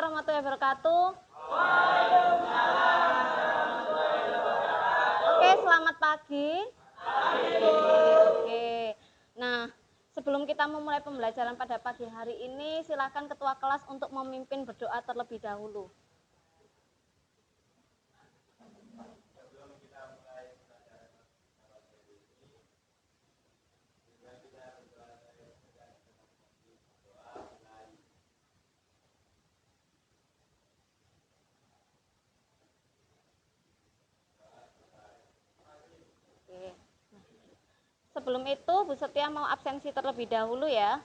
warahmatullahi wabarakatuh. Oke, selamat pagi. Oke. Nah, sebelum kita memulai pembelajaran pada pagi hari ini, silakan ketua kelas untuk memimpin berdoa terlebih dahulu. Sebelum itu, Bu Setia mau absensi terlebih dahulu ya.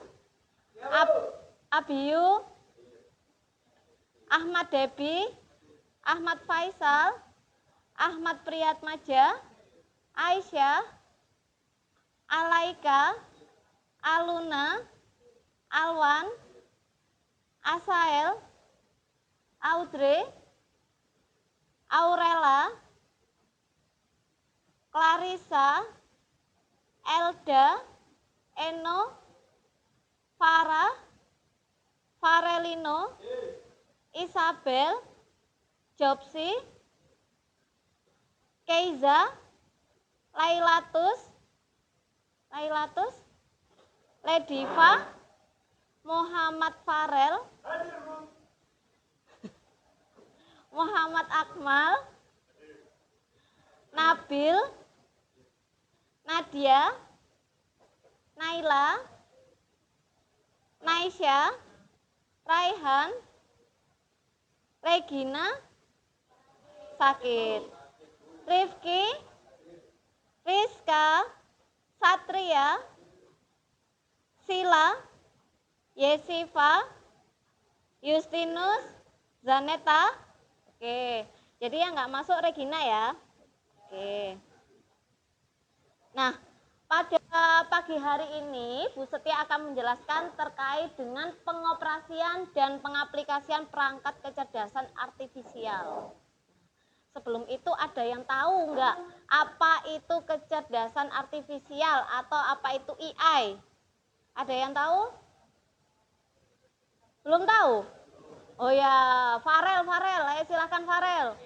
Abiyu, Ahmad Debi, Ahmad Faisal, Ahmad Priyatmaja, Aisyah, Alaika, Aluna, Alwan, Asael, Audrey, Aurela, Clarissa, Elda, Eno, Farah, Farelino, Isabel, Jobsi, Keiza, Lailatus, Lediva, Muhammad Farel, Muhammad Akmal, Nabil, Nadia, Naila, Naisha, Raihan, Regina, sakit, Rifki, Rizka, Satria, Sila, Yesiva, Justinus, Zaneta. Oke, jadi yang nggak masuk Regina ya. Oke. Nah, pada pagi hari ini Bu Setia akan menjelaskan terkait dengan pengoperasian dan pengaplikasian perangkat kecerdasan artifisial. Sebelum itu ada yang tahu nggak apa itu kecerdasan artifisial atau apa itu AI? Ada yang tahu? Belum tahu? Oh ya, Farel, ayo silakan Farel.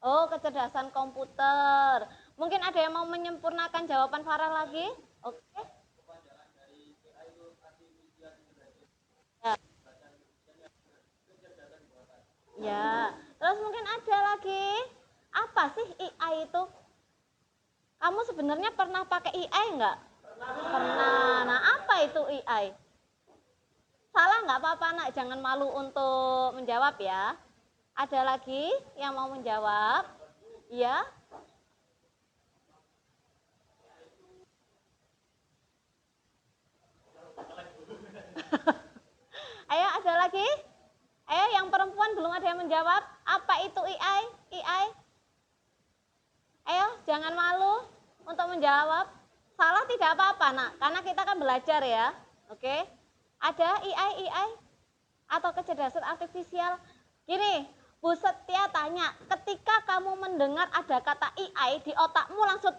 Oh, kecerdasan komputer. Mungkin ada yang mau menyempurnakan jawaban Farel lagi? Oke. Ya, terus mungkin ada lagi. Apa sih AI itu? Kamu sebenarnya pernah pakai AI enggak? Pernah. Nah, apa itu AI? Salah nggak apa-apa nak, jangan malu untuk menjawab ya. Ada lagi yang mau menjawab? Ya. Ayo, ada lagi? Ayo, yang perempuan belum ada yang menjawab. Apa itu AI? AI? Ayo, jangan malu untuk menjawab. Salah tidak apa-apa nak, karena kita kan belajar ya. Oke? Ada AI atau kecerdasan artifisial? Gini, Bu Setia tanya, ketika kamu mendengar ada kata AI di otakmu langsung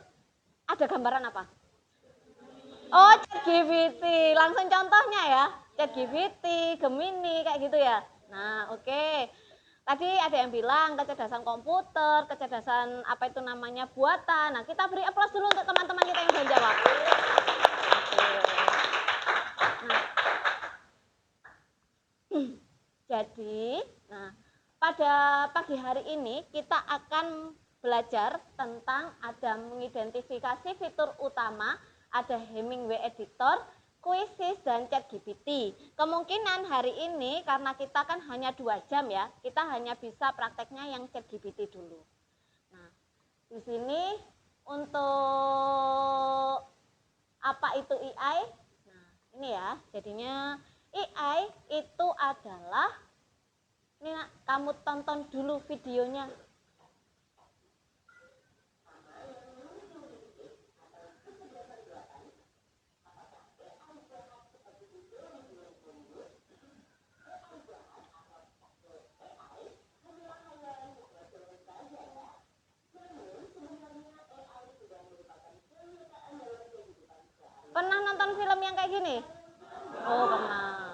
ada gambaran apa? Oh, ChatGPT. Langsung contohnya ya. ChatGPT, Gemini, kayak gitu ya. Nah, oke. Tadi ada yang bilang kecerdasan komputer, kecerdasan apa itu namanya buatan. Nah, kita beri aplaus dulu untuk teman-teman kita yang sudah jawab. Nah, jadi, pada pagi hari ini kita akan belajar tentang ada mengidentifikasi fitur utama, ada Hemingway Editor, Quizzes, dan ChatGPT. Kemungkinan hari ini karena kita kan hanya 2 jam ya, kita hanya bisa prakteknya yang ChatGPT dulu. Nah, di sini untuk apa itu AI? Nah, ini ya, jadinya AI itu adalah, ini nak, kamu tonton dulu videonya. Pernah nonton film yang kayak gini? Oh, pernah.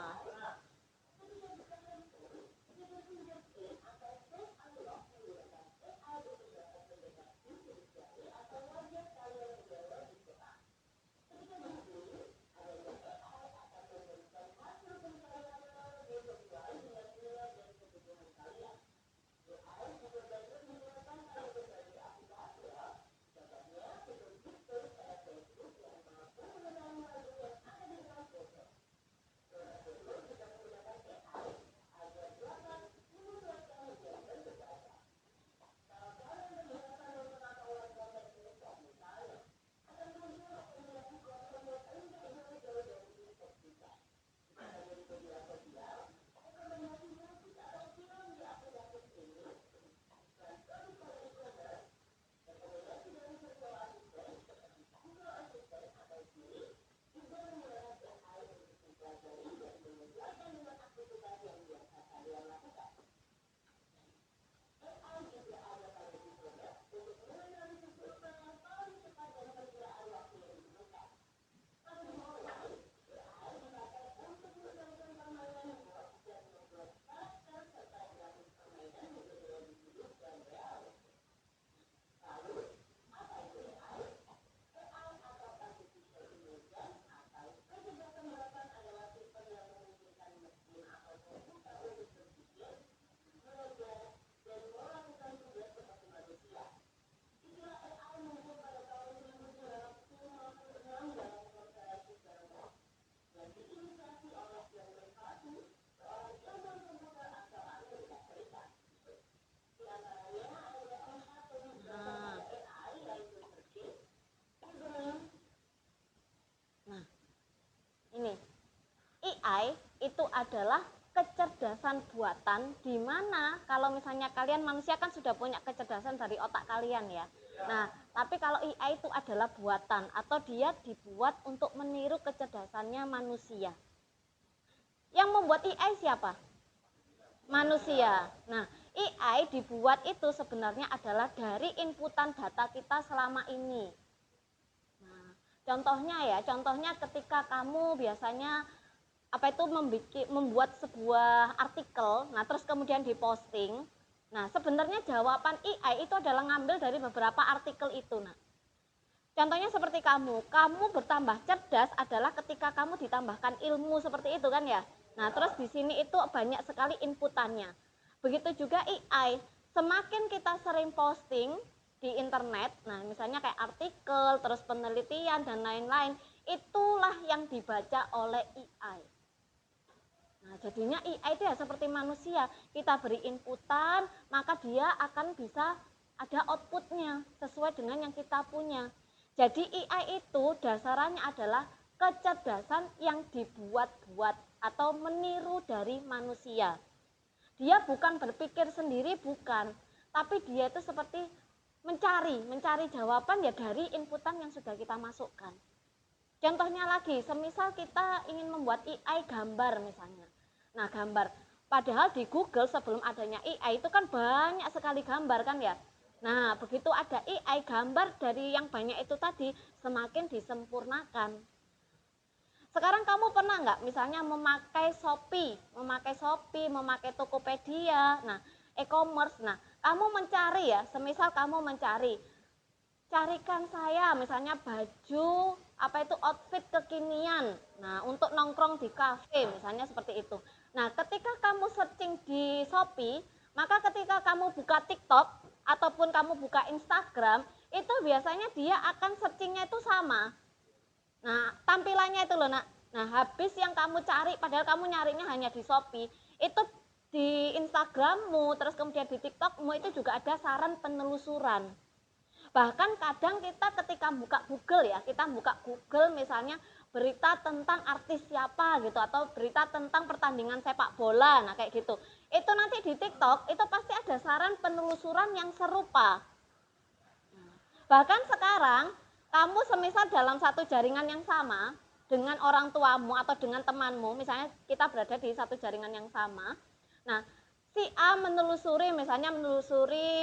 adalah kecerdasan buatan, di mana kalau misalnya kalian manusia kan sudah punya kecerdasan dari otak kalian ya. Nah, tapi kalau AI itu adalah buatan atau dia dibuat untuk meniru kecerdasannya manusia. Yang membuat AI siapa? Manusia. Nah, AI dibuat itu sebenarnya adalah dari inputan data kita selama ini. Nah, contohnya ketika kamu biasanya membuat sebuah artikel, nah terus kemudian diposting. Nah, sebenarnya jawaban AI itu adalah ngambil dari beberapa artikel itu. Nah, contohnya seperti kamu bertambah cerdas adalah ketika kamu ditambahkan ilmu seperti itu kan ya. Nah, terus di sini itu banyak sekali inputannya. Begitu juga AI, semakin kita sering posting di internet, nah misalnya kayak artikel, terus penelitian dan lain-lain, itulah yang dibaca oleh AI. Nah, jadinya AI itu ya seperti manusia, kita beri inputan, maka dia akan bisa ada outputnya sesuai dengan yang kita punya. Jadi AI itu dasarnya adalah kecerdasan yang dibuat-buat atau meniru dari manusia. Dia bukan berpikir sendiri, bukan, tapi dia itu seperti mencari jawaban ya dari inputan yang sudah kita masukkan. Contohnya lagi, semisal kita ingin membuat AI gambar misalnya. Nah, gambar. Padahal di Google sebelum adanya AI itu kan banyak sekali gambar kan ya. Nah, begitu ada AI, gambar dari yang banyak itu tadi semakin disempurnakan. Sekarang kamu pernah nggak misalnya memakai Shopee, memakai Tokopedia, nah e-commerce, nah kamu mencari ya, semisal kamu mencari, carikan saya misalnya baju, outfit kekinian, nah untuk nongkrong di kafe misalnya seperti itu. Nah ketika kamu searching di Shopee, maka ketika kamu buka TikTok ataupun kamu buka Instagram, itu biasanya dia akan searchingnya itu sama. Nah, tampilannya itu loh, nak. Nah, habis yang kamu cari, padahal kamu nyarinya hanya di Shopee, itu di Instagrammu, terus kemudian di TikTokmu itu juga ada saran penelusuran. Bahkan kadang kita ketika buka Google ya, kita buka Google misalnya berita tentang artis siapa gitu, atau berita tentang pertandingan sepak bola, nah kayak gitu. Itu nanti di TikTok, itu pasti ada saran penelusuran yang serupa. Bahkan sekarang, kamu semisal dalam satu jaringan yang sama dengan orang tuamu atau dengan temanmu, misalnya kita berada di satu jaringan yang sama. Nah, si A menelusuri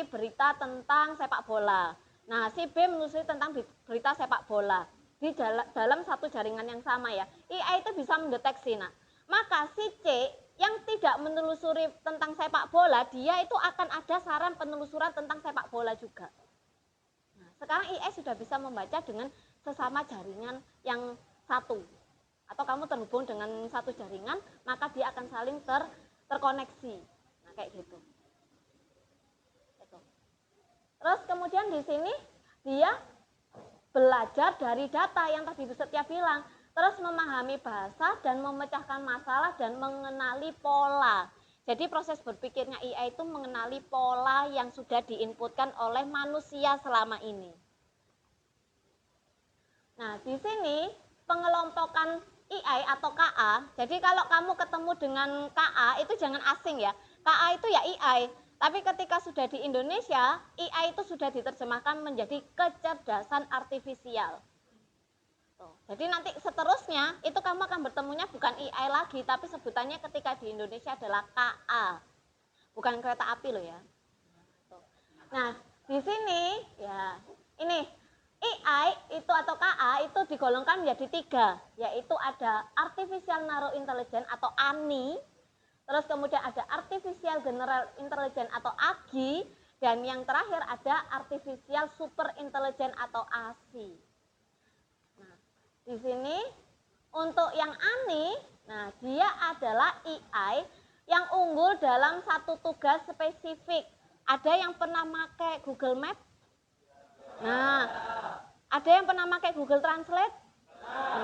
berita tentang sepak bola. Nah, si B menelusuri tentang berita sepak bola di dalam satu jaringan yang sama ya. AI itu bisa mendeteksi. Nah, maka si C yang tidak menelusuri tentang sepak bola, dia itu akan ada saran penelusuran tentang sepak bola juga. Sekarang AI sudah bisa membaca dengan sesama jaringan yang satu. Atau kamu terhubung dengan satu jaringan, maka dia akan saling terkoneksi. Nah, kayak gitu. Terus kemudian di sini dia belajar dari data yang tadi Bu Setia bilang. Terus memahami bahasa dan memecahkan masalah dan mengenali pola. Jadi proses berpikirnya AI itu mengenali pola yang sudah diinputkan oleh manusia selama ini. Nah, di sini pengelompokan AI atau KA, jadi kalau kamu ketemu dengan KA itu jangan asing ya. KA itu ya AI, tapi ketika sudah di Indonesia, AI itu sudah diterjemahkan menjadi kecerdasan artifisial. Jadi nanti seterusnya itu kamu akan bertemunya bukan AI lagi, tapi sebutannya ketika di Indonesia adalah KA, bukan kereta api loh ya. Nah, di sini ya ini AI itu atau KA itu digolongkan menjadi 3, yaitu ada Artificial Narrow Intelligence atau ANI, terus kemudian ada Artificial General Intelligence atau AGI, dan yang terakhir ada Artificial Super Intelligence atau ASI. Nah, di sini untuk yang ANI, nah dia adalah AI yang unggul dalam satu tugas spesifik. Ada yang pernah pakai Google Map? Nah, ada yang pernah pakai Google Translate?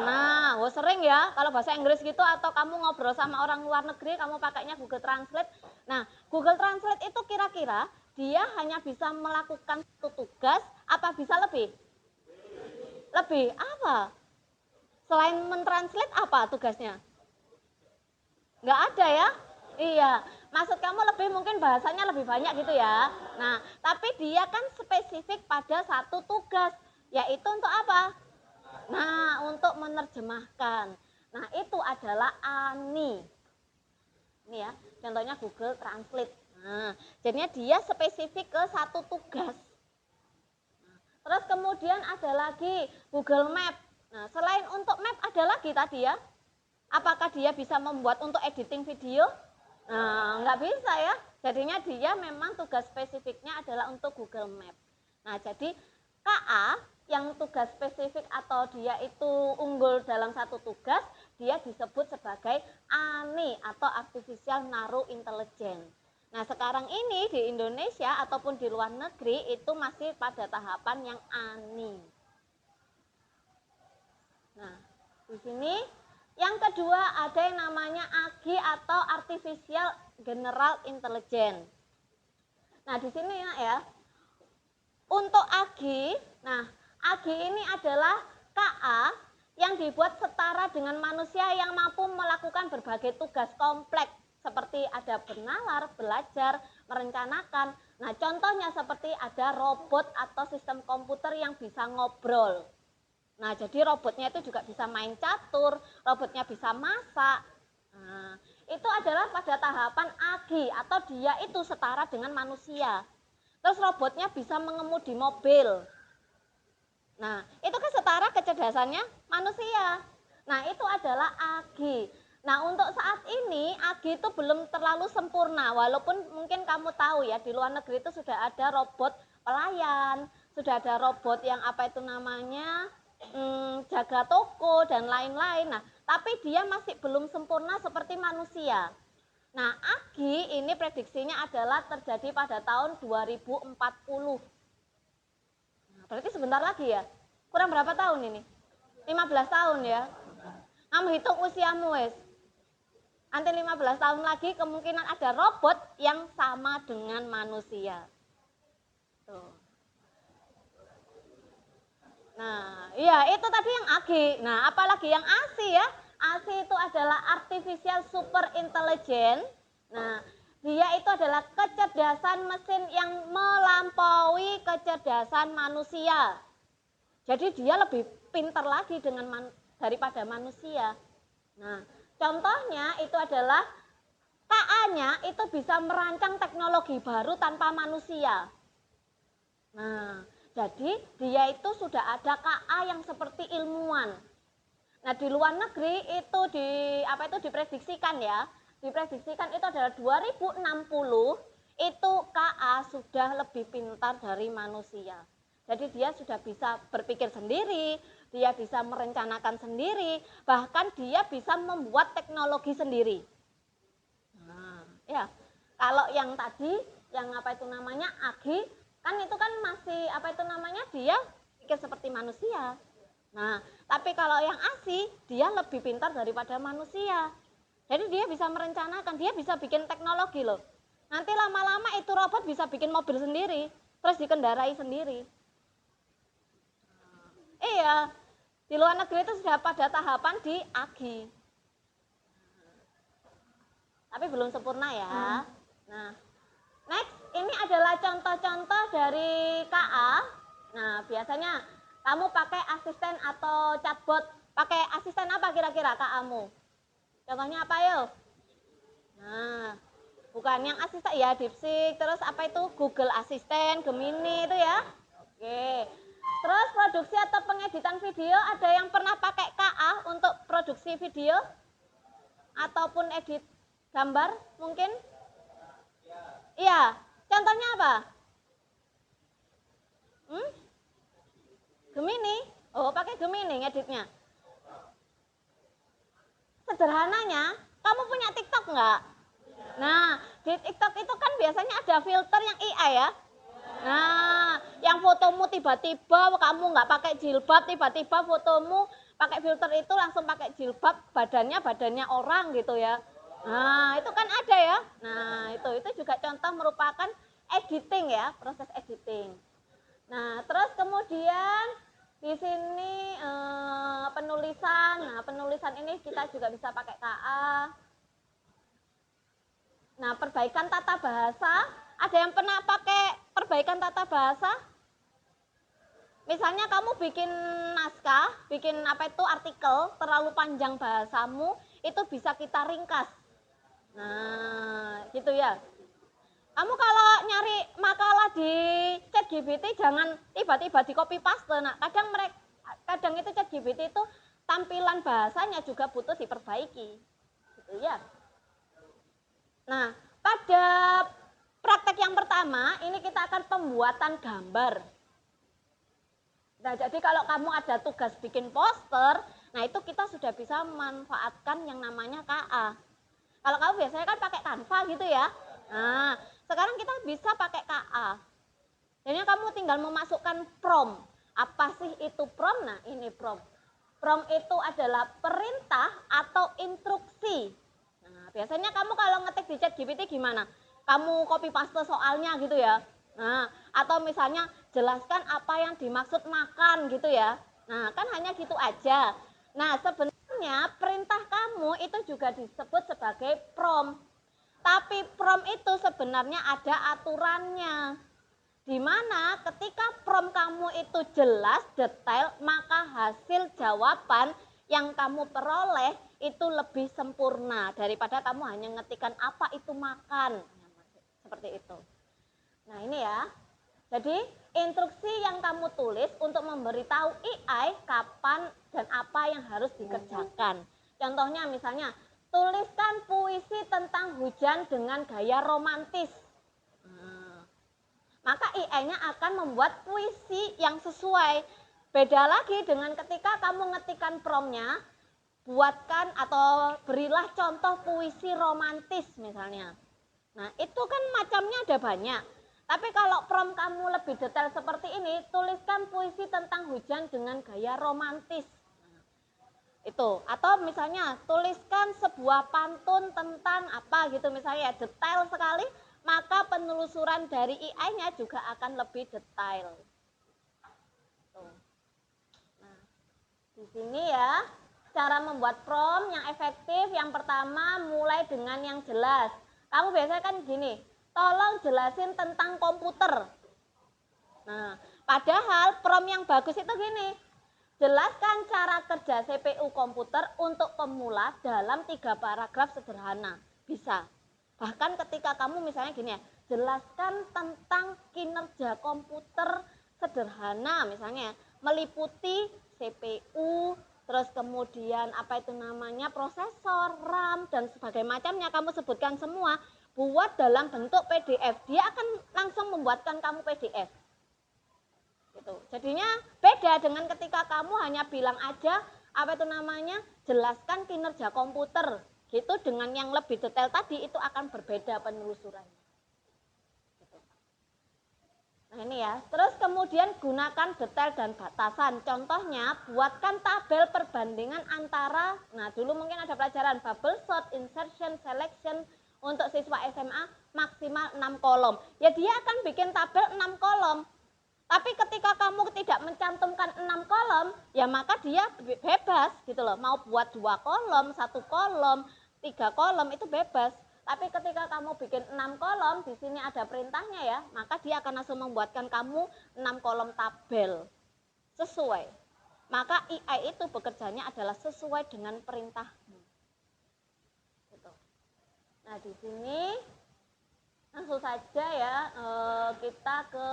Nah, sering ya kalau bahasa Inggris gitu atau kamu ngobrol sama orang luar negeri kamu pakainya Google Translate. Nah, Google Translate itu kira-kira dia hanya bisa melakukan satu tugas apa bisa lebih? Lebih apa? Selain mentranslate apa tugasnya? Nggak ada ya? Iya, maksud kamu lebih mungkin bahasanya lebih banyak gitu ya. Nah, tapi dia kan spesifik pada satu tugas, yaitu untuk apa? Nah, untuk menerjemahkan. Nah, itu adalah ANI. Ini ya, contohnya Google Translate. Nah, jadinya dia spesifik ke satu tugas. Terus kemudian ada lagi Google Map. Nah, selain untuk map ada lagi tadi ya. Apakah dia bisa membuat untuk editing video? Nah, nggak bisa ya. Jadinya dia memang tugas spesifiknya adalah untuk Google Map. Nah, jadi KA yang tugas spesifik atau dia itu unggul dalam satu tugas, dia disebut sebagai ANI atau Artificial Narrow Intelligence. Nah, sekarang ini di Indonesia ataupun di luar negeri itu masih pada tahapan yang ANI. Nah, di sini yang kedua ada yang namanya AGI atau Artificial General Intelligence. Nah, di sini ya. Untuk AGI, nah AGI ini adalah KA yang dibuat setara dengan manusia yang mampu melakukan berbagai tugas kompleks seperti ada bernalar, belajar, merencanakan. Nah, contohnya seperti ada robot atau sistem komputer yang bisa ngobrol. Nah, jadi robotnya itu juga bisa main catur, robotnya bisa masak. Nah, itu adalah pada tahapan AGI atau dia itu setara dengan manusia. Terus robotnya bisa mengemudi mobil. Nah, itu kan setara kecerdasannya manusia. Nah, itu adalah AGI. Nah, untuk saat ini AGI itu belum terlalu sempurna. Walaupun mungkin kamu tahu ya, di luar negeri itu sudah ada robot pelayan, sudah ada robot yang apa itu namanya, jaga toko dan lain-lain. Nah, tapi dia masih belum sempurna seperti manusia. Nah, AGI ini prediksinya adalah terjadi pada tahun 2040. Nah, berarti sebentar lagi ya. Kurang berapa tahun ini? 15 tahun ya. Kamu hitung usiamu wes. Nanti 15 tahun lagi kemungkinan ada robot yang sama dengan manusia. Tuh. Nah, iya itu tadi yang AGI. Nah, apalagi yang ASI ya? ASI itu adalah Artificial Super Intelligence. Nah, dia itu adalah kecerdasan mesin yang melampaui kecerdasan manusia. Jadi dia lebih pintar lagi daripada manusia. Nah, contohnya itu adalah KA-nya itu bisa merancang teknologi baru tanpa manusia. Nah, jadi dia itu sudah ada KA yang seperti ilmuwan. Nah, di luar negeri itu diprediksikan ya. Diprediksikan itu adalah 2060 itu KA sudah lebih pintar dari manusia. Jadi dia sudah bisa berpikir sendiri, dia bisa merencanakan sendiri, bahkan dia bisa membuat teknologi sendiri. Nah, ya. Kalau yang tadi yang apa itu namanya AGI kan itu kan masih apa itu namanya dia pikir seperti manusia. Nah, tapi kalau yang ASI dia lebih pintar daripada manusia. Jadi dia bisa merencanakan, dia bisa bikin teknologi loh. Nanti lama-lama itu robot bisa bikin mobil sendiri, terus dikendarai sendiri. Iya, di luar negeri itu sudah pada tahapan di AGI. Tapi belum sempurna ya. Nah, next ini adalah contoh-contoh dari KA. Nah, biasanya kamu pakai asisten atau chatbot. Pakai asisten apa kira-kira KA-mu? Contohnya apa yuk? Nah, bukan yang asisten ya DeepSeek, terus apa itu Google Assistant, Gemini itu ya. Oke. Terus produksi atau pengeditan video, ada yang pernah pakai KA untuk produksi video? Ataupun edit gambar mungkin? Iya, contohnya apa? Gemini? Oh, pakai Gemini ngeditnya. Sederhananya, kamu punya TikTok nggak? Nah, di TikTok itu kan biasanya ada filter yang AI ya. Nah, yang fotomu tiba-tiba kamu nggak pakai jilbab, tiba-tiba fotomu pakai filter itu langsung pakai jilbab, badannya orang gitu ya. Nah, itu kan ada ya. Nah, itu juga contoh merupakan editing ya, proses editing. Nah, terus kemudian di sini penulisan. Nah, penulisan ini kita juga bisa pakai KA. Nah, perbaikan tata bahasa, ada yang pernah pakai perbaikan tata bahasa? Misalnya kamu bikin naskah, bikin apa itu artikel, terlalu panjang bahasamu, itu bisa kita ringkas. Nah, gitu ya. Kamu kalau nyari makalah di ChatGPT jangan tiba-tiba di copy paste. Nah, kadang itu ChatGPT itu tampilan bahasanya juga butuh diperbaiki. Gitu ya. Nah, pada praktek yang pertama, ini kita akan pembuatan gambar. Nah, jadi kalau kamu ada tugas bikin poster, nah itu kita sudah bisa memanfaatkan yang namanya KA. Kalau kamu biasanya kan pakai Canva gitu ya. Nah, sekarang kita bisa pakai KA. Jadi kamu tinggal memasukkan prompt. Apa sih itu prompt? Nah, ini prompt. Prompt itu adalah perintah atau instruksi. Nah, biasanya kamu kalau ngetik di ChatGPT gimana? Kamu copy paste soalnya gitu ya. Nah, atau misalnya jelaskan apa yang dimaksud makan gitu ya. Nah, kan hanya gitu aja. Nah, sebenarnya perintah kamu itu juga disebut sebagai prompt. Tapi prompt itu sebenarnya ada aturannya. Di mana ketika prompt kamu itu jelas, detail, maka hasil jawaban yang kamu peroleh itu lebih sempurna daripada kamu hanya ngetikkan apa itu makan. Seperti itu. Nah, ini ya. Jadi, instruksi yang kamu tulis untuk memberitahu AI kapan dan apa yang harus dikerjakan. Contohnya misalnya, tuliskan puisi tentang hujan dengan gaya romantis. Maka AI-nya akan membuat puisi yang sesuai. Beda lagi dengan ketika kamu ngetikkan prompt-nya, buatkan atau berilah contoh puisi romantis misalnya. Nah, itu kan macamnya ada banyak. Tapi kalau prompt kamu lebih detail seperti ini, tuliskan puisi tentang hujan dengan gaya romantis. Itu. Atau misalnya tuliskan sebuah pantun tentang apa gitu misalnya, detail sekali, maka penelusuran dari AI-nya juga akan lebih detail. Tuh. Nah, di sini ya, cara membuat prompt yang efektif, yang pertama mulai dengan yang jelas. Kamu biasanya kan gini, tolong jelasin tentang komputer. Nah, padahal prompt yang bagus itu gini, jelaskan cara kerja CPU komputer untuk pemula dalam 3 paragraf sederhana. Bisa. Bahkan ketika kamu misalnya gini ya, jelaskan tentang kinerja komputer sederhana misalnya, meliputi CPU, terus kemudian apa itu namanya, prosesor, RAM, dan sebagainya macamnya kamu sebutkan semua, buat dalam bentuk PDF. Dia akan langsung membuatkan kamu PDF. Gitu. Jadinya beda dengan ketika kamu hanya bilang aja apa itu namanya, jelaskan kinerja komputer. Gitu, dengan yang lebih detail tadi itu akan berbeda penelusurannya. Gitu. Nah, ini ya. Terus kemudian gunakan detail dan batasan. Contohnya, buatkan tabel perbandingan antara, nah dulu mungkin ada pelajaran bubble sort, insertion, selection untuk siswa SMA maksimal 6 kolom. Ya dia akan bikin tabel 6 kolom. Tapi ketika kamu tidak mencantumkan 6 kolom, ya maka dia bebas gitu loh. Mau buat 2 kolom, 1 kolom, 3 kolom itu bebas. Tapi ketika kamu bikin 6 kolom, di sini ada perintahnya ya, maka dia akan langsung membuatkan kamu 6 kolom tabel sesuai. Maka AI itu bekerjanya adalah sesuai dengan perintahmu. Gitu. Nah, di sini langsung saja ya kita ke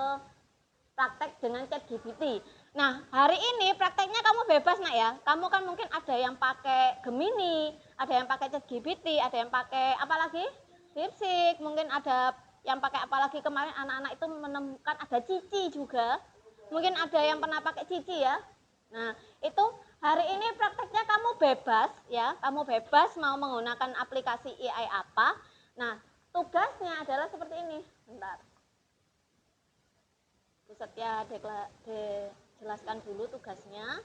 praktek dengan ChatGPT. Nah, hari ini prakteknya kamu bebas nak ya. Kamu kan mungkin ada yang pakai Gemini, ada yang pakai ChatGPT, ada yang pakai apa lagi? DeepSeek, mungkin ada yang pakai apa lagi, kemarin anak-anak itu menemukan ada Cici juga. Mungkin ada yang pernah pakai Cici ya. Nah, itu hari ini prakteknya kamu bebas ya. Kamu bebas mau menggunakan aplikasi AI apa. Nah, tugasnya adalah seperti ini. Bentar. Setia dijelaskan dulu tugasnya.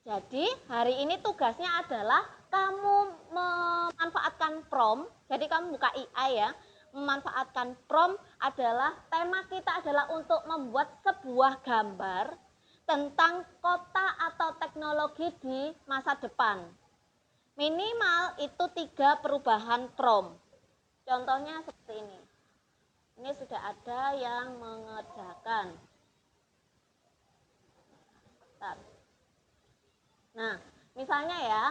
Jadi hari ini tugasnya adalah kamu memanfaatkan prompt. Jadi kamu buka AI ya. Memanfaatkan prompt adalah tema kita adalah untuk membuat sebuah gambar tentang kota atau teknologi di masa depan. Minimal itu 3 perubahan prom. Contohnya seperti ini. Ini sudah ada yang mengerjakan. Nah, misalnya ya,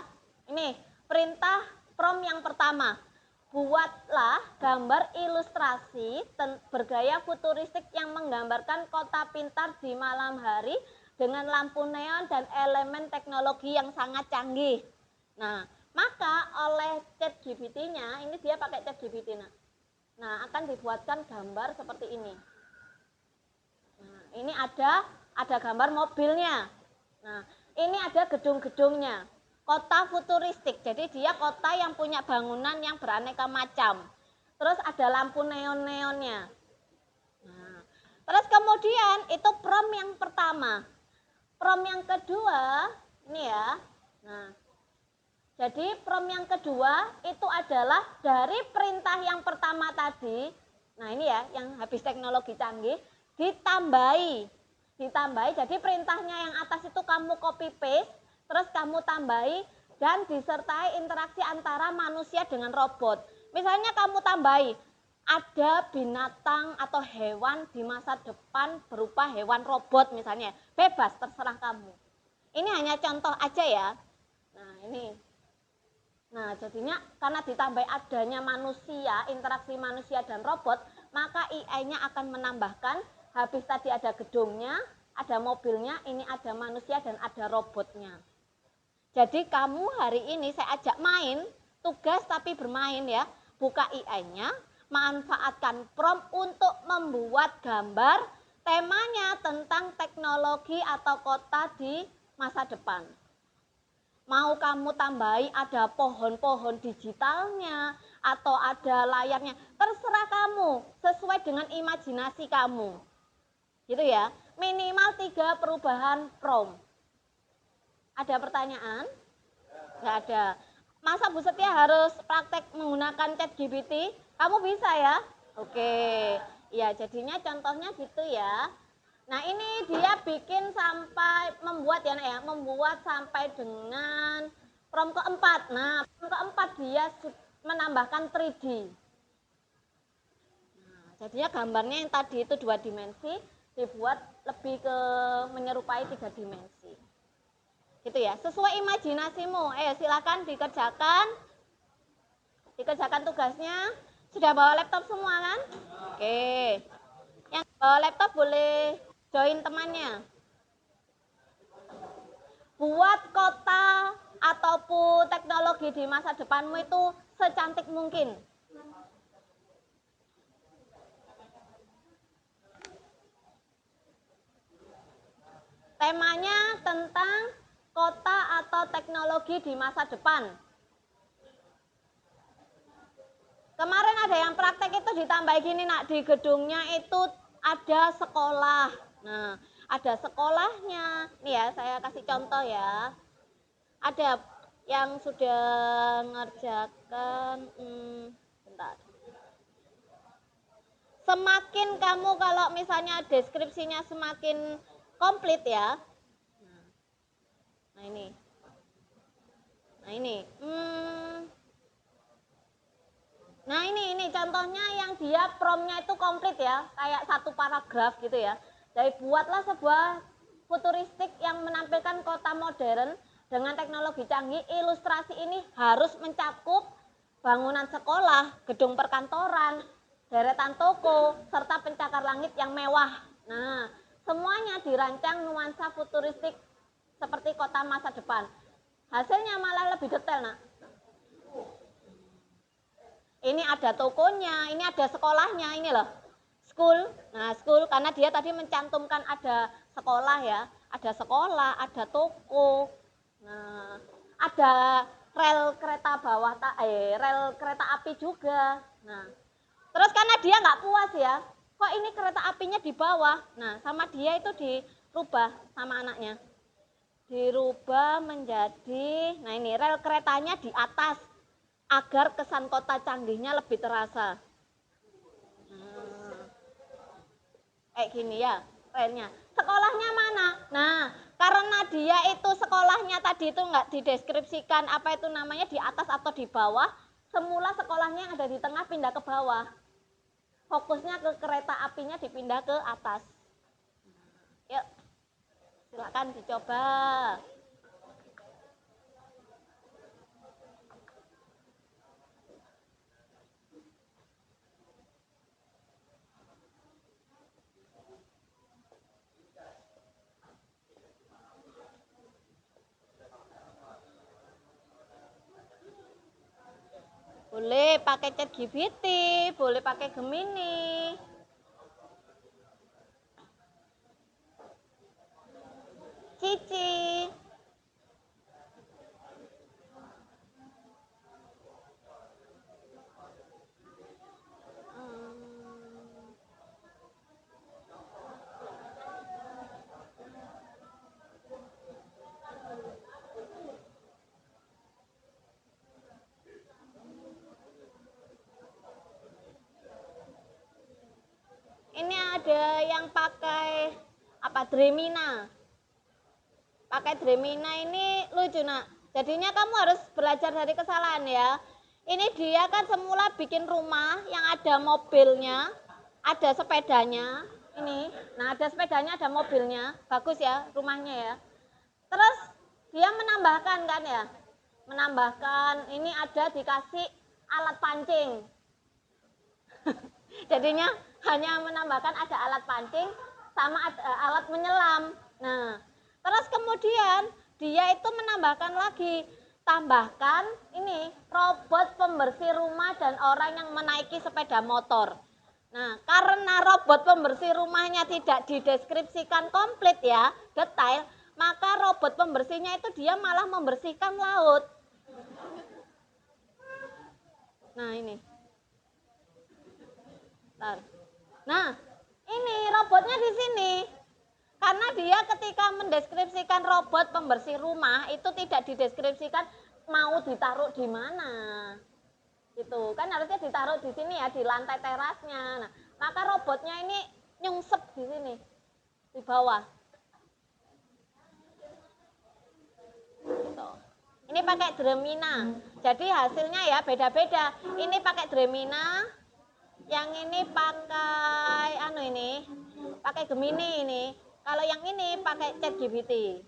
ini perintah prom yang pertama. Buatlah gambar ilustrasi bergaya futuristik yang menggambarkan kota pintar di malam hari dengan lampu neon dan elemen teknologi yang sangat canggih. Nah, maka oleh ChatGPT-nya, ini dia pakai ChatGPT. Nah, akan dibuatkan gambar seperti ini. Nah, ini ada gambar mobilnya. Nah, ini ada gedung-gedungnya. Kota futuristik, jadi dia kota yang punya bangunan yang beraneka macam. Terus ada lampu neon-neonnya. Nah, terus kemudian itu prom yang pertama. Prom yang kedua, ini ya. Nah, jadi prom yang kedua itu adalah dari perintah yang pertama tadi. Nah, ini ya, yang habis teknologi canggih, ditambahi. Jadi perintahnya yang atas itu kamu copy paste, terus kamu tambahi dan disertai interaksi antara manusia dengan robot. Misalnya kamu tambahi, ada binatang atau hewan di masa depan berupa hewan robot misalnya. Bebas, terserah kamu. Ini hanya contoh aja ya. Nah, ini. Nah, jadinya karena ditambah adanya manusia, interaksi manusia dan robot, maka AI-nya akan menambahkan, habis tadi ada gedungnya, ada mobilnya, ini ada manusia dan ada robotnya. Jadi kamu hari ini saya ajak main, tugas tapi bermain ya. Buka AI-nya, manfaatkan prompt untuk membuat gambar temanya tentang teknologi atau kota di masa depan. Mau kamu tambahi ada pohon-pohon digitalnya atau ada layarnya, terserah kamu, sesuai dengan imajinasi kamu. Gitu ya, minimal 3 perubahan prompt. Ada pertanyaan? Nggak ada. Masa Bu Setia harus praktek menggunakan ChatGPT? Kamu bisa ya? Oke. Ya, jadinya contohnya gitu ya. Nah, ini dia bikin sampai membuat ya, Nak ya, membuat sampai dengan prompt keempat. Nah, prompt keempat dia menambahkan 3D. Nah, jadinya gambarnya yang tadi itu 2 dimensi dibuat lebih ke menyerupai 3 dimensi. Gitu ya, sesuai imajinasimu. Silakan dikerjakan tugasnya. Sudah bawa laptop semua kan? Oke, yang bawa laptop boleh join temannya. Buat kota ataupun teknologi di masa depanmu itu secantik mungkin. Temanya tentang kota atau teknologi di masa depan. Kemarin ada yang praktek itu ditambah gini, Nak, di gedungnya itu ada sekolah. Nah, ada sekolahnya. Nih ya, saya kasih contoh ya. Ada yang sudah ngerjakan, bentar. Semakin kamu kalau misalnya deskripsinya semakin komplit ya. Nah ini. Nah ini contohnya yang dia promptnya itu komplit ya, kayak 1 paragraf gitu ya. Jadi buatlah sebuah futuristik yang menampilkan kota modern dengan teknologi canggih. Ilustrasi ini harus mencakup bangunan sekolah, gedung perkantoran, deretan toko, serta pencakar langit yang mewah. Nah, semuanya dirancang nuansa futuristik seperti kota masa depan. Hasilnya malah lebih detail, Nak. Ini ada tokonya, ini ada sekolahnya, ini loh. School. Nah, school karena dia tadi mencantumkan ada sekolah ya, ada sekolah, ada toko. Nah, ada rel kereta bawah, rel kereta api juga. Nah, terus karena dia nggak puas ya, kok ini kereta apinya di bawah. Nah, sama dia itu dirubah sama anaknya. Dirubah menjadi, nah ini rel keretanya di atas agar kesan kota canggihnya lebih terasa. Kayak gini ya, relnya. Sekolahnya mana? Nah, karena dia itu sekolahnya tadi itu nggak dideskripsikan apa itu namanya di atas atau di bawah, semula sekolahnya yang ada di tengah pindah ke bawah. Fokusnya ke kereta apinya dipindah ke atas. Yuk, silakan dicoba. Boleh pakai ChatGPT, boleh pakai Gemini. Cici. Ini ada yang pakai apa Dremina. Pakai Dremina ini lucu nak. Jadinya kamu harus belajar dari kesalahan ya. Ini dia kan semula bikin rumah yang ada mobilnya, ada sepedanya. Ini, nah ada sepedanya, ada mobilnya. Bagus ya rumahnya ya. Terus dia menambahkan kan ya. Menambahkan ini ada dikasih alat pancing. Jadinya hanya menambahkan ada alat pancing sama alat menyelam. Nah, terus kemudian dia itu menambahkan lagi, tambahkan ini robot pembersih rumah dan orang yang menaiki sepeda motor. Nah, karena robot pembersih rumahnya tidak dideskripsikan komplit ya, detail, maka robot pembersihnya itu dia malah membersihkan laut. Nah, ini. Nah, ini robotnya di sini. Karena dia ketika mendeskripsikan robot pembersih rumah itu tidak dideskripsikan mau ditaruh di mana. Gitu. Kan harusnya ditaruh di sini ya, di lantai terasnya. Nah, maka robotnya ini nyungsep di sini. Di bawah. Gitu. Ini pakai Dremina. Jadi hasilnya ya beda-beda. Ini pakai Dremina. Yang ini pakai pakai Gemini ini. Kalau yang ini pakai ChatGPT.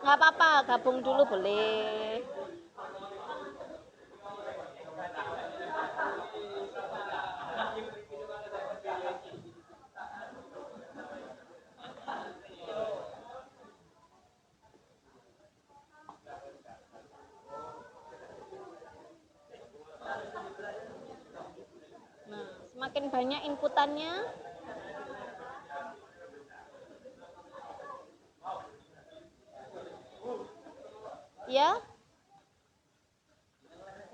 Nggak apa-apa, gabung dulu boleh. Nah, semakin banyak inputannya, ya.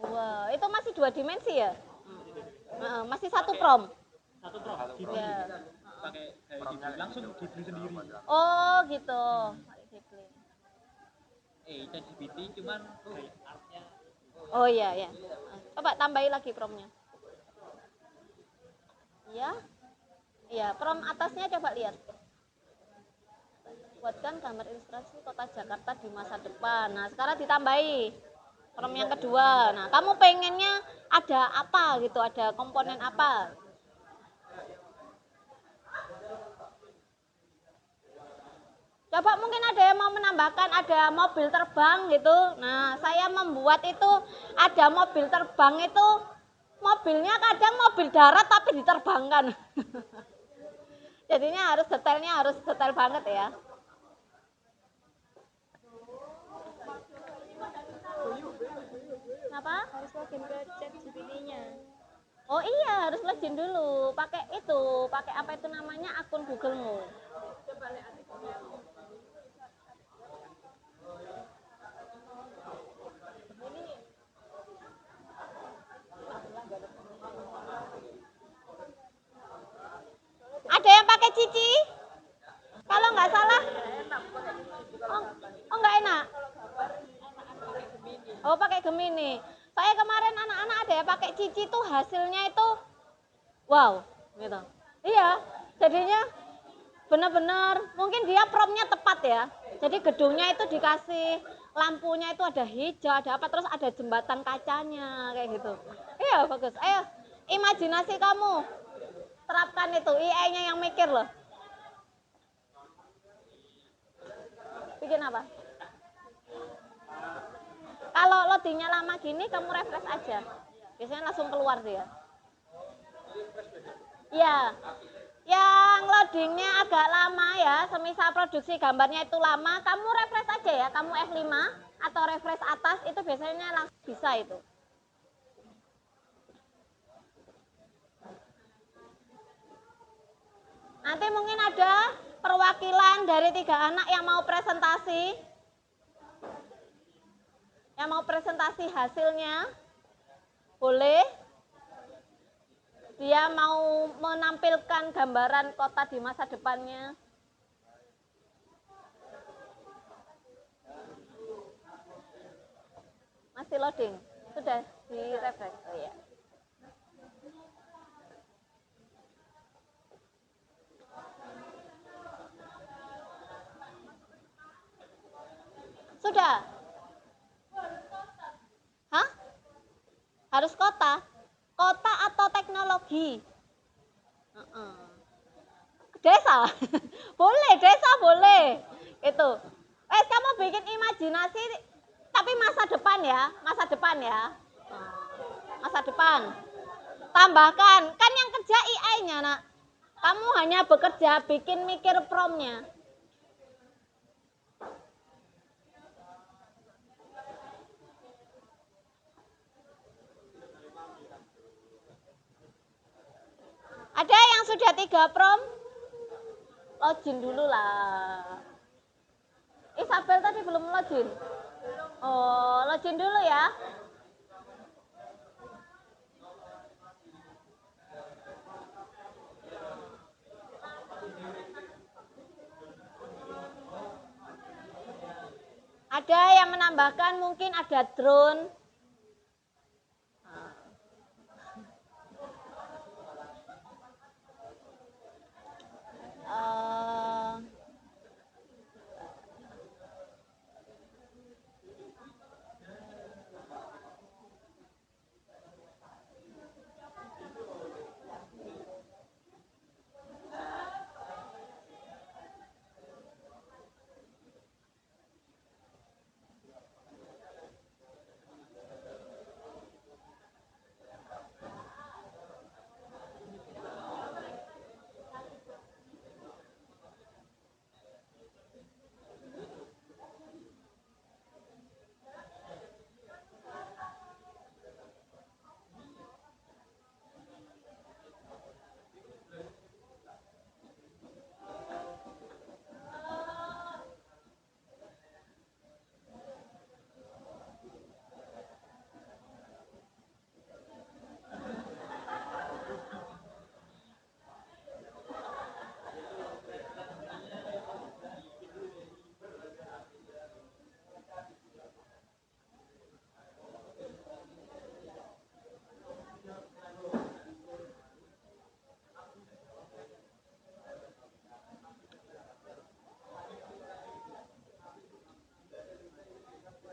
Wah, itu masih 2 dimensi ya? Masih satu prom. Satu prom. Ya. Pakai langsung Ghibli sendiri. Oh, gitu. ChatGPT cuman artnya. Oh iya ya. Coba tambahi lagi promnya. Ya. Iya, prom atasnya coba lihat. Buatkan gambar ilustrasi kota Jakarta di masa depan. Nah, sekarang ditambahi prom yang kedua. Nah, kamu pengennya ada apa gitu, ada komponen apa? Coba mungkin ada yang mau menambahkan ada mobil terbang gitu. Nah, saya membuat itu ada mobil terbang itu, mobilnya kadang mobil darat tapi diterbangkan. Jadinya detailnya harus detail banget ya. Apa? Harus login ke chat GPT-nya. Oh iya, harus login dulu. Pakai itu, pakai apa itu namanya, akun Google-mu. Ada yang pakai Cici? Kalau nggak salah. Oh nggak enak. Oh pakai Gemini. Saya kemarin anak-anak ada yang pakai Cici tuh hasilnya itu wow, gitu. Iya, jadinya benar-benar mungkin dia promptnya tepat ya. Jadi gedungnya itu dikasih lampunya itu ada hijau, ada apa, terus ada jembatan kacanya kayak gitu. Iya bagus. Ayo, imajinasi kamu terapkan itu, AI-nya yang mikir loh. Bikin apa? Kalau loadingnya lama gini, kamu refresh aja. Biasanya langsung keluar dia. Ya, yang loadingnya agak lama ya, semisal produksi gambarnya itu lama, kamu refresh aja ya, kamu F5 atau refresh atas, itu biasanya langsung bisa itu. Nanti mungkin ada perwakilan dari 3 anak yang mau presentasi. Yang mau presentasi hasilnya, boleh. Dia mau menampilkan gambaran kota di masa depannya. Masih loading? Sudah di refresh? Oh ya. Sudah? Hah? Harus kota? Kota atau teknologi? Desa? Boleh, desa boleh. Itu. Kamu bikin imajinasi, tapi masa depan ya, masa depan ya. Masa depan. Tambahkan, kan yang kerja AI-nya, Nak. Kamu hanya bekerja bikin mikir prompt-nya. Ada yang sudah 3 prompt? Login dulu lah. Isabel tadi belum login? Oh, login dulu ya. Ada yang menambahkan mungkin ada drone.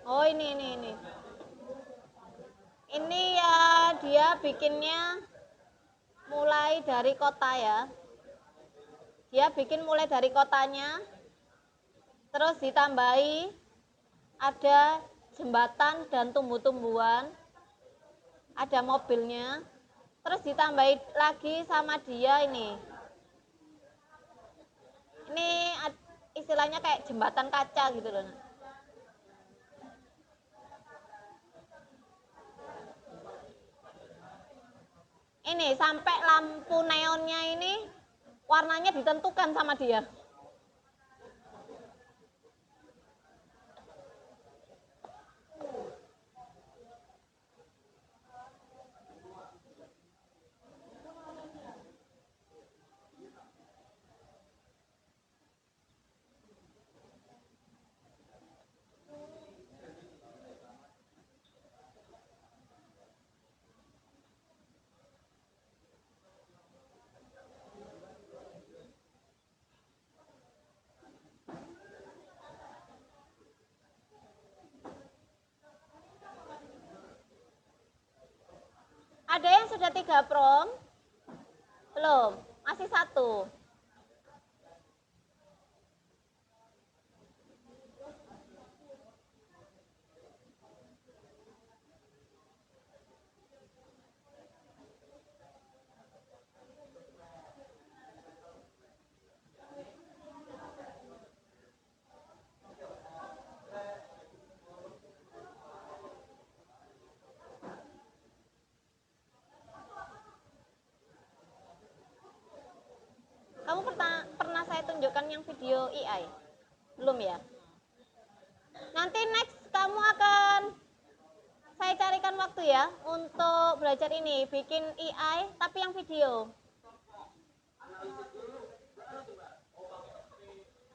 Oh ini. Ini ya dia bikinnya mulai dari kota ya. Dia bikin mulai dari kotanya, terus ditambahi ada jembatan dan tumbuh-tumbuhan, ada mobilnya, terus ditambahi lagi sama dia ini. Ini istilahnya kayak jembatan kaca gitu loh. ini sampai lampu neonnya ini warnanya ditentukan sama dia. Ada yang sudah 3 prom? Belum, masih 1. Kamu pernah saya tunjukkan yang video AI? Belum ya? Nanti next kamu akan saya carikan waktu ya untuk belajar ini, bikin AI tapi yang video.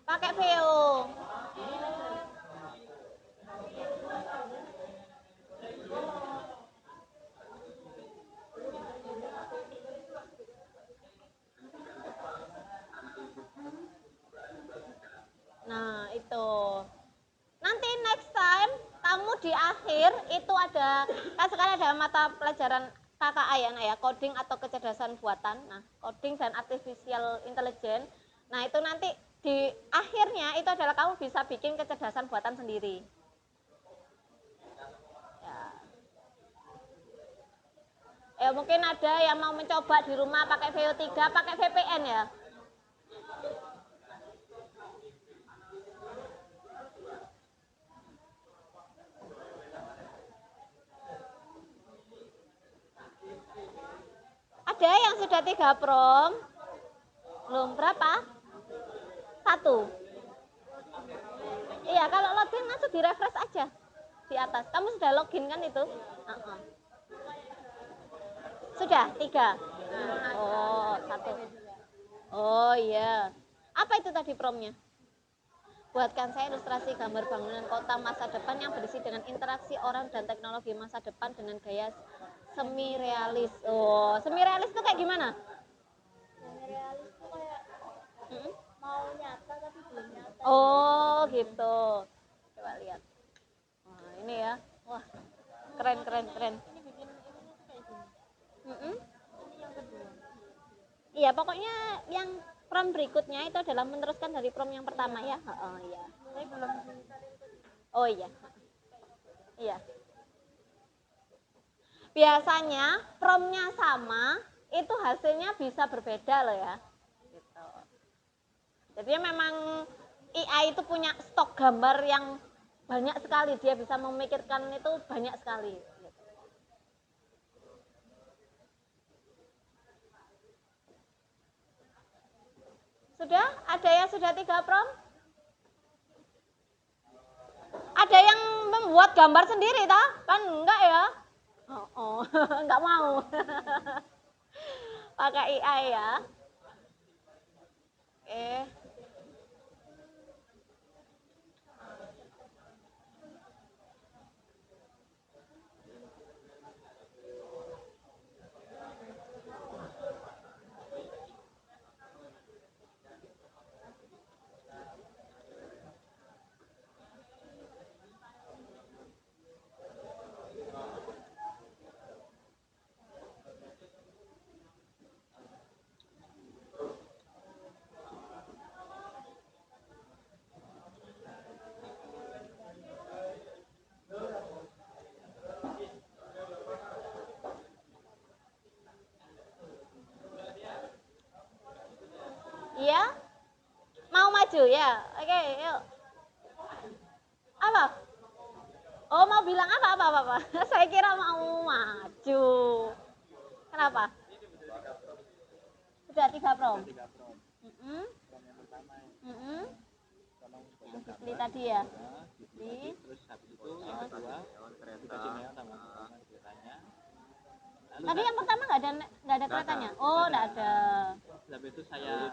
Pakai VO. Nah, itu. Nanti next time kamu di akhir itu ada, kan sekarang ada mata pelajaran KKA ya, coding atau kecerdasan buatan. Nah, coding dan artificial intelligence. Nah, itu nanti di akhirnya itu adalah kamu bisa bikin kecerdasan buatan sendiri. Ya, mungkin ada yang mau mencoba di rumah pakai VO3, pakai VPN ya. Ada yang sudah 3 prom? Belum, berapa? 1. Iya, kalau login langsung di refresh aja di atas. Kamu sudah login kan itu? Sudah 3. Oh, 1. Oh iya. Apa itu tadi promnya? Buatkan saya ilustrasi gambar bangunan kota masa depan yang berisi dengan interaksi orang dan teknologi masa depan dengan gaya semi realis. Oh, semi realis itu kayak gimana? Yang realis tuh kayak mau nyata tapi belum nyata. Oh, gitu. Coba lihat. Wah, ini ya. Wah, keren. Ini bikin ininya tuh kayak gini. Ini yang kedua. Iya, pokoknya yang prom berikutnya itu adalah meneruskan dari prom yang pertama ya. Oh iya. Tapi belum disalin. Oh iya. Iya. Biasanya promnya sama, itu hasilnya bisa berbeda loh ya. Gitu. Jadi memang AI itu punya stok gambar yang banyak sekali, dia bisa memikirkan itu banyak sekali. Sudah? Ada yang sudah 3 prom? Ada yang membuat gambar sendiri toh? Kan enggak ya? Oh, enggak mau. Pakai AI ya. Iya? Mau maju ya? Oke, yuk. Apa? Oh, mau bilang apa? Saya kira mau maju. Kenapa? Sudah 3 prom. 3 prom. Mm-mm. Prom yang pertama Mm-mm. tolong Yang Gisli tadi ya. Gisli. Terus habis itu yang kedua dikasih neon sama keretanya. Tadi yang pertama nggak ada keretanya. Oh, nggak ada. Habis itu saya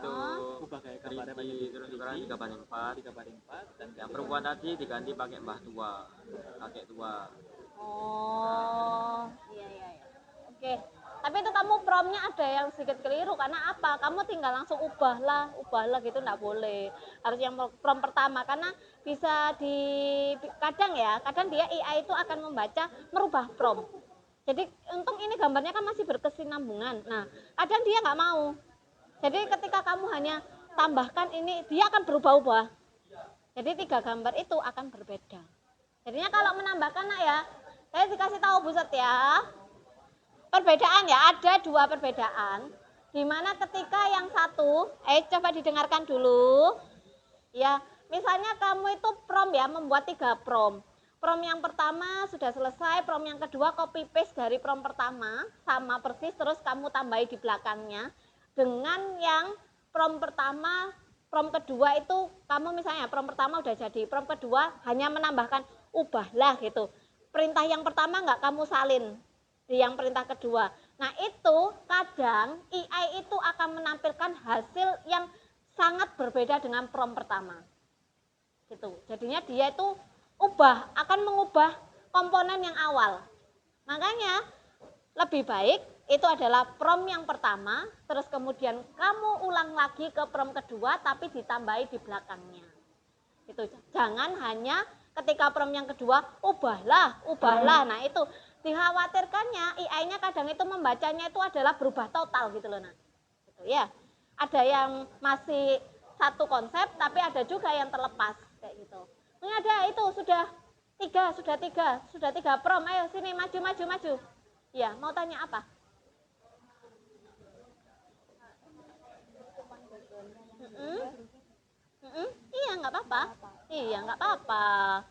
ubah kayak gambarnya pakai terus sekarang 3 banding 4. 3 banding 4 dan Yang perempuan tadi diganti pakai mbah tua, kakek tua. Oh, iya. Oke. Tapi itu kamu promnya ada yang sedikit keliru karena apa? Kamu tinggal langsung ubah lah gitu nggak boleh. Harus yang prom pertama karena bisa kadang dia AI itu akan membaca merubah prom. Jadi untung ini gambarnya kan masih berkesinambungan. Nah, kadang dia nggak mau. Jadi ketika kamu hanya tambahkan ini, dia akan berubah-ubah. Jadi 3 gambar itu akan berbeda. Jadinya kalau menambahkan saya dikasih tahu buset ya. Perbedaan ada 2 perbedaan. Dimana ketika yang satu, coba didengarkan dulu. Ya, misalnya kamu itu prom membuat 3 prom. Prom yang pertama sudah selesai, prom yang kedua copy paste dari prom pertama, sama persis, terus kamu tambahi di belakangnya. Dengan yang prom pertama, prom kedua itu kamu misalnya prom pertama udah jadi, prom kedua hanya menambahkan ubahlah gitu. Perintah yang pertama nggak kamu salin di yang perintah kedua. Nah itu kadang AI itu akan menampilkan hasil yang sangat berbeda dengan prom pertama. Gitu. Jadinya dia itu akan mengubah komponen yang awal. Makanya lebih baik itu adalah prom yang pertama, terus kemudian kamu ulang lagi ke prom kedua tapi ditambahi di belakangnya. Itu jangan hanya ketika prom yang kedua ubahlah. Nah itu dikhawatirkannya AI-nya kadang itu membacanya itu adalah berubah total gitu loh. Nah, gitu ya. Ada yang masih satu konsep tapi ada juga yang terlepas kayak gitu. Ini ada itu sudah tiga prom. Ayo sini maju. Ya, mau tanya apa? Iya nggak apa-apa.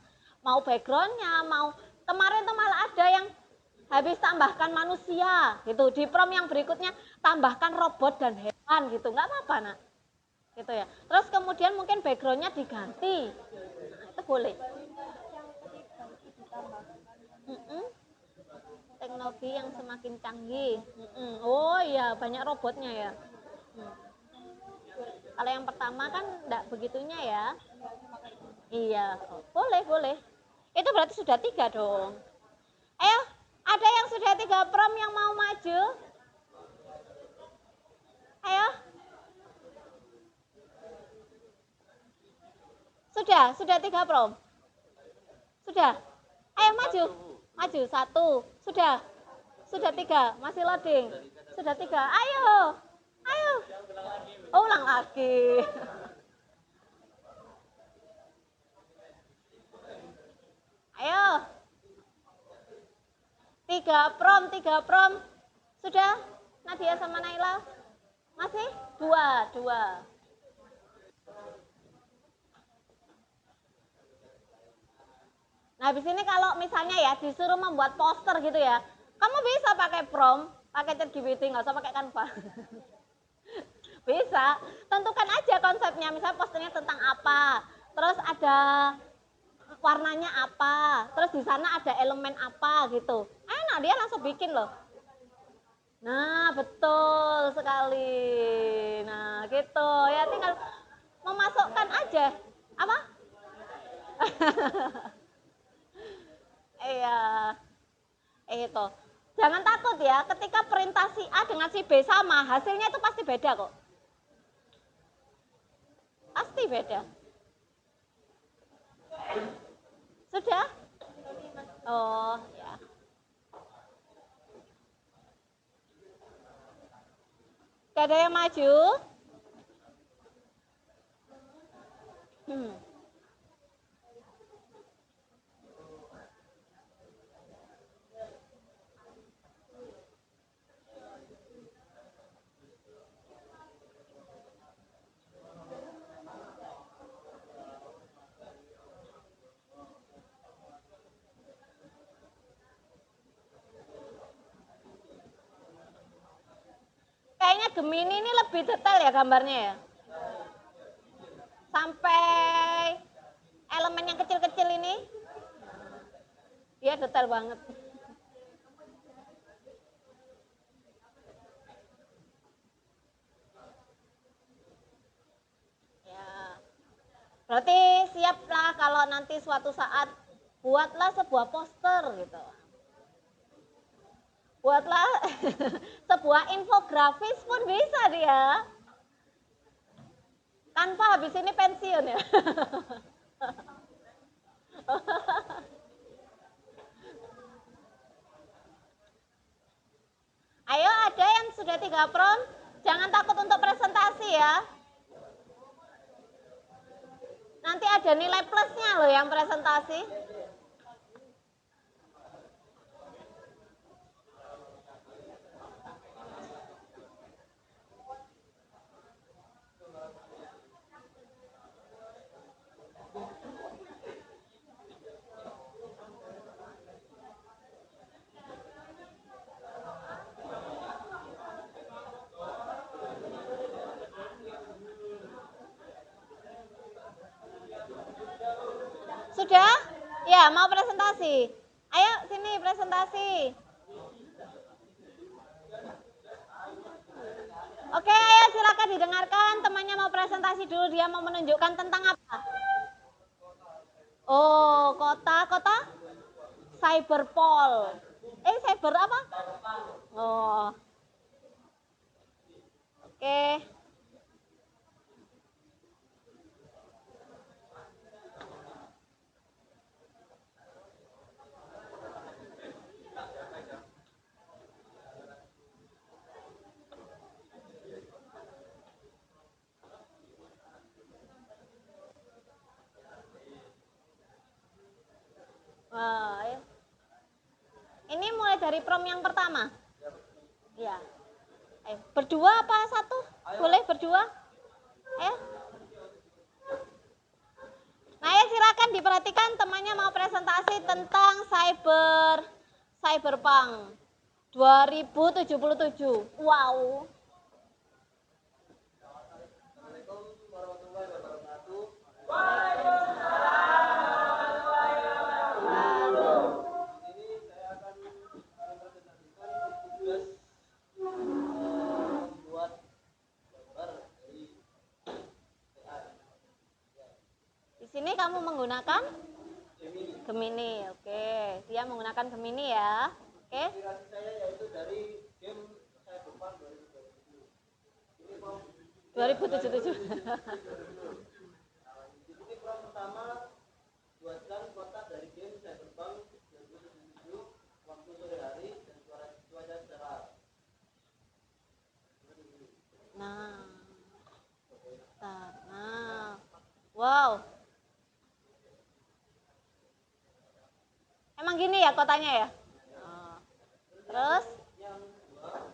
Mau backgroundnya, mau kemarin tuh malah ada yang habis tambahkan manusia gitu. Di prom yang berikutnya tambahkan robot dan hewan gitu, nggak apa-apa nak. Gitu ya. Terus kemudian mungkin backgroundnya diganti, itu boleh. Teknologi yang semakin canggih. Oh iya, banyak robotnya ya. Kalau yang pertama kan enggak begitunya ya. Iya, boleh. Itu berarti sudah 3 dong. Ayo, ada yang sudah 3 prom yang mau maju? Ayo. Sudah 3 prom? Sudah. Ayo maju. 1. Sudah 3, masih loading. Sudah 3. Ayo. Ulang lagi. Ayo. 3 prom. Sudah? Nadia sama Naila? Masih? 2. Nah, habis ini kalau misalnya disuruh membuat poster gitu ya, kamu bisa pakai prom, pakai ChatGPT, nggak usah pakai Canva. Bisa, tentukan aja konsepnya, misalnya posternya tentang apa, terus ada warnanya apa, terus di sana ada elemen apa gitu. Enak, dia langsung bikin loh. Nah, betul sekali. Nah, gitu. Ya tinggal memasukkan aja. Apa? Iya. Itu. Jangan takut ya, ketika perintah si A dengan si B sama, hasilnya itu pasti beda kok. Pasti beda. Sudah? Oh, ya. Gak ada yang maju? Kayaknya kayaknya Gemini ini lebih detail ya gambarnya ya. Sampai elemen yang kecil-kecil ini dia detail banget. Ya. Berarti siaplah kalau nanti suatu saat buatlah sebuah poster gitu. Buatlah sebuah infografis pun bisa dia. Tanpa habis ini pensiun ya. Ayo ada yang sudah 3 prom, jangan takut untuk presentasi ya. Nanti ada nilai plusnya loh yang presentasi. Sudah? Ya, mau presentasi. Ayo sini presentasi. Oke, ayo silakan didengarkan. Temannya mau presentasi dulu, dia mau menunjukkan tentang apa? Oh, kota Cyberpol. Cyber apa? Oh. Oke. Wah, ya. Ini mulai dari prom yang pertama. Ya. Ayo, berdua apa satu? Boleh berdua? Ayo. Nah, ya silakan diperhatikan temannya mau presentasi tentang Cyberpunk 2077. Wow. Di sini kamu menggunakan Gemini, oke. Dia menggunakan Gemini ya, oke. Inspirasi saya yaitu dari game Cyberpunk 2077. 2077. Ini prom pertama, buatkan kotak dari game Cyberpunk 2077 waktu sore hari dan cuaca cerah. Nah, wow. Emang gini ya kotanya ya? Oh. Terus? Yang kedua,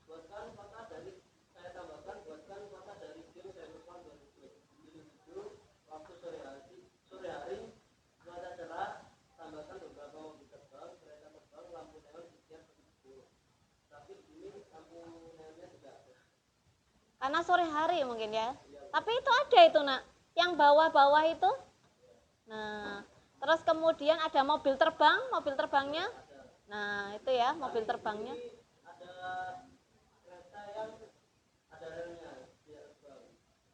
buatkan kotak dari game Cyberpunk 2077 waktu sore hari cuaca cerah, tambahkan beberapa mobil terbang, kereta terbang, lampu neon di setiap penjuru. Tapi ini lampu neonnya tidak ada. Karena sore hari mungkin ya. Tapi itu ada itu nak, yang bawah-bawah itu. Nah, terus kemudian ada mobil terbangnya. Nah, itu ya mobil terbangnya. Ada kereta yang ada relnya, tidak terbang.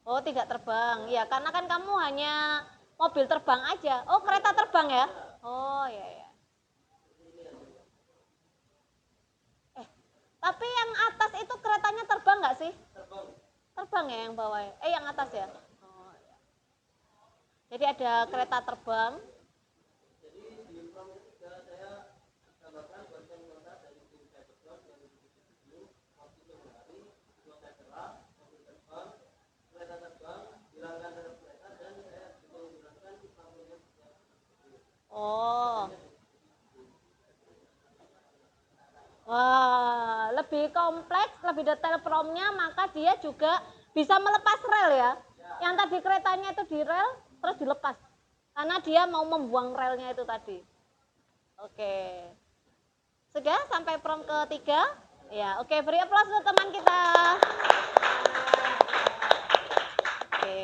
Oh, tidak terbang. Ya, karena kan kamu hanya mobil terbang aja. Oh, kereta terbang ya? Oh, ya. Tapi yang atas itu keretanya terbang nggak sih? Terbang ya yang bawah. Yang atas ya? Oh, ya. Jadi ada kereta terbang. Jadi di prom ketiga saya tambahkan buatkan kota dari tim Cyberpunk 2077 waktu sore hari, cuaca cerah, mobil terbang, kereta terbang, hilangkan rel kereta dan saya juga menggunakan lampunya setiap penjuru. Oh. Wah, lebih kompleks, lebih detail promnya, maka dia juga bisa melepas rel ya. Yang tadi keretanya itu di rel, terus dilepas. Karena dia mau membuang relnya itu tadi. Oke. Sudah sampai prom ketiga? Ya, oke, beri aplaus untuk teman kita. Oke.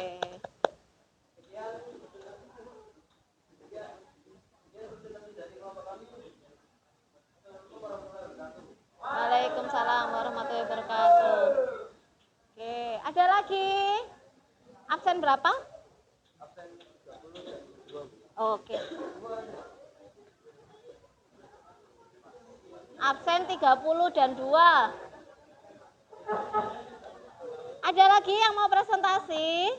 Waalaikumsalam warahmatullahi wabarakatuh. Oke, ada lagi? Absen berapa? Oke. Absen 30 dan 2. Ada lagi yang mau presentasi?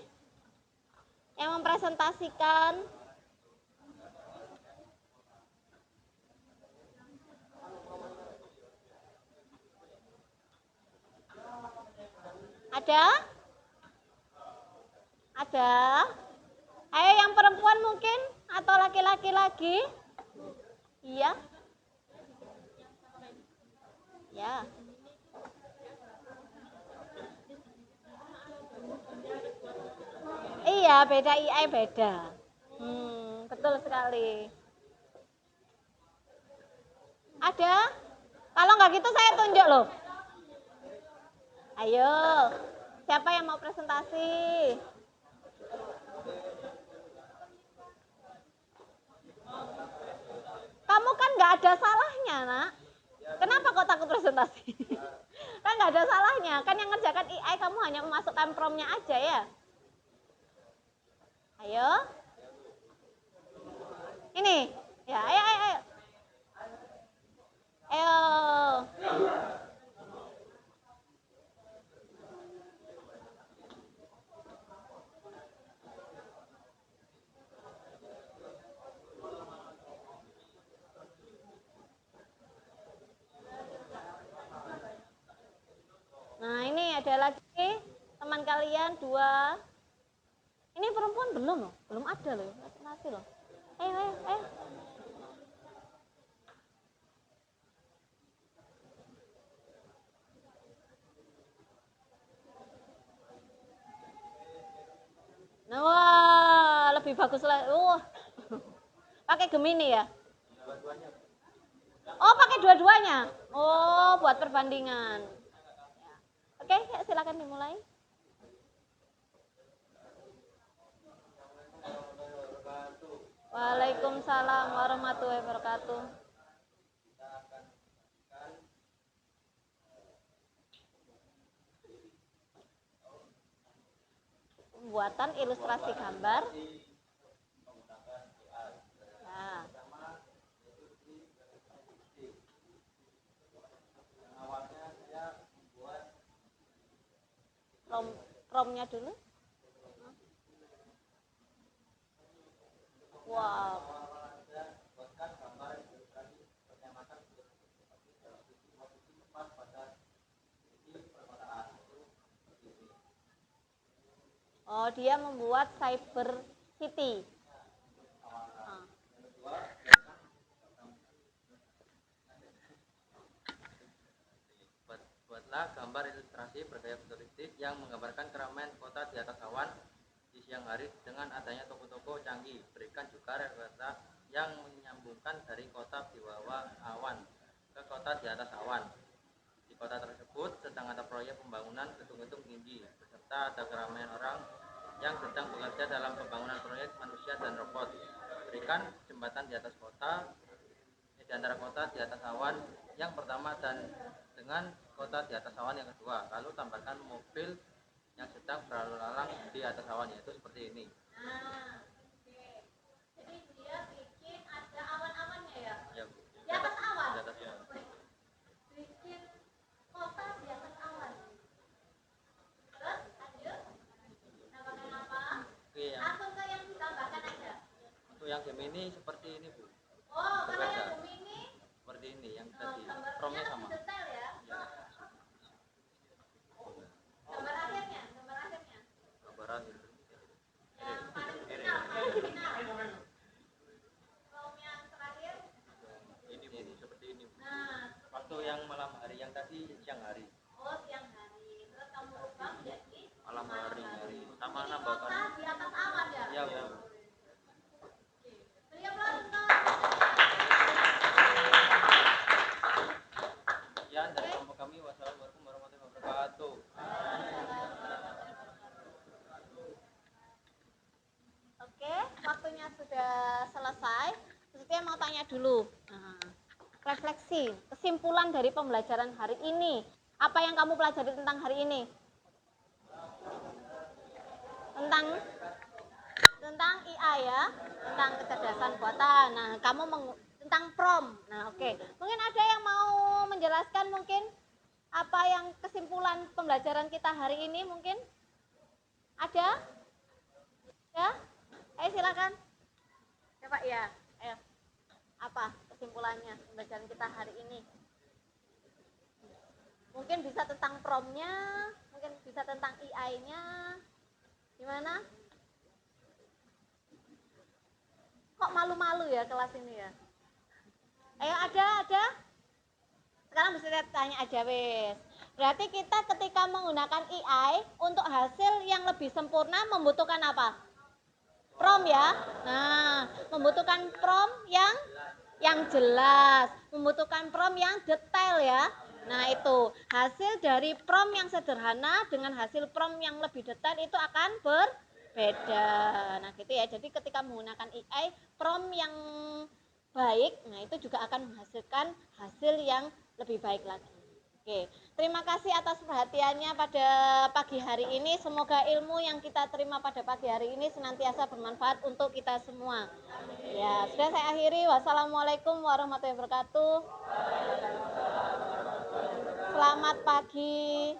Yang mempresentasikan? Ada? Ada? Ayo yang perempuan mungkin? Atau laki-laki lagi? Iya? Ya. Iya, beda IAI beda. Betul sekali. Ada? Kalau nggak gitu saya tunjuk loh. Ayo, siapa yang mau presentasi? Kamu kan nggak ada salahnya, nak. Kenapa kau takut presentasi? Kan nggak ada salahnya. Kan yang ngerjakan IAI kamu hanya memasukkan promnya aja ya. Ayo. Ini. Ya, ayo, ayo, ayo. Ayo. Nah, ini ada lagi teman kalian 2. Ini perempuan belum loh, belum ada loh, presentasi loh. Ayo, ayo, ayo. Nah, wah, lebih bagus lagi. Pakai Gemini ya? Oh, pakai dua-duanya. Oh, buat perbandingan. Oke, silakan dimulai. Waalaikumsalam warahmatullahi wabarakatuh. Pembuatan ilustrasi gambar. Nah. Promnya dulu. Wow. Oh, dia membuat cyber city. Buatlah gambar ilustrasi bergaya futuristik yang menggambarkan keramaian kota di atas awan di siang hari dengan adanya toko-toko canggih. Berikan juga rata yang menyambungkan dari kota di bawah awan ke kota di atas awan. Di kota tersebut sedang ada proyek pembangunan gedung-gedung tinggi, beserta ada keramaian orang yang sedang bekerja dalam pembangunan proyek manusia dan robot. Berikan jembatan di atas kota, di antara kota di atas awan yang pertama dan dengan kota di atas awan yang kedua. Lalu tambahkan mobil yang sedang berlalu lalang di atas awan, yaitu seperti ini. Nah, oke. Jadi dia bikin ada awan-awannya ya? Ya, Di atas awan? Di atas awan. Bikin kota di atas awan. Terus lanjut. Tambahkan apa? Oke, Langsung ke yang ditambahkan aja. untuk yang Gemini seperti ini, Bu. Oh, kalau Berbeda. yang Gemini Seperti ini yang tadi. gambarnya Promnya lebih sama. detail ya? Ya, Gambar akhirnya, gambar akhirnya. gambaran itu. Yang paling final. Kalau yang terakhir, Ini seperti ini, Bu. nah, Waktu yang malam hari, yang tadi siang hari. oh siang hari. Terus kamu ubah menjadi Malam hari. Sama ini nambahkan. kota di atas awan ya? Ya, Bu. Beri aplaus untuk Sekian dari kelompok kami. semuanya sudah selesai, Setia mau tanya dulu. Nah, refleksi, kesimpulan dari pembelajaran hari ini. Apa yang kamu pelajari tentang hari ini? Tentang IA ya, tentang kecerdasan buatan. Nah, kamu tentang prompt. Nah, oke. Mungkin ada yang mau menjelaskan mungkin apa yang kesimpulan pembelajaran kita hari ini mungkin? Ada? Ya? Ayo silakan. Coba ya. Ayo. Apa kesimpulannya pembelajaran kita hari ini? Mungkin bisa tentang prompt-nya, mungkin bisa tentang AI-nya. Gimana? Kok malu-malu ya kelas ini ya? Ayo ada? Sekarang bisa tanya aja wes. Berarti kita ketika menggunakan AI untuk hasil yang lebih sempurna membutuhkan apa? Prompt ya. Nah, membutuhkan prompt yang jelas, membutuhkan prompt yang detail ya. Nah, itu hasil dari prompt yang sederhana dengan hasil prompt yang lebih detail itu akan berbeda. Nah, gitu ya. Jadi ketika menggunakan AI, prompt yang baik, nah itu juga akan menghasilkan hasil yang lebih baik lagi. Oke, terima kasih atas perhatiannya pada pagi hari ini. Semoga ilmu yang kita terima pada pagi hari ini senantiasa bermanfaat untuk kita semua. Ya, sudah saya akhiri. Wassalamualaikum warahmatullahi wabarakatuh. Selamat pagi.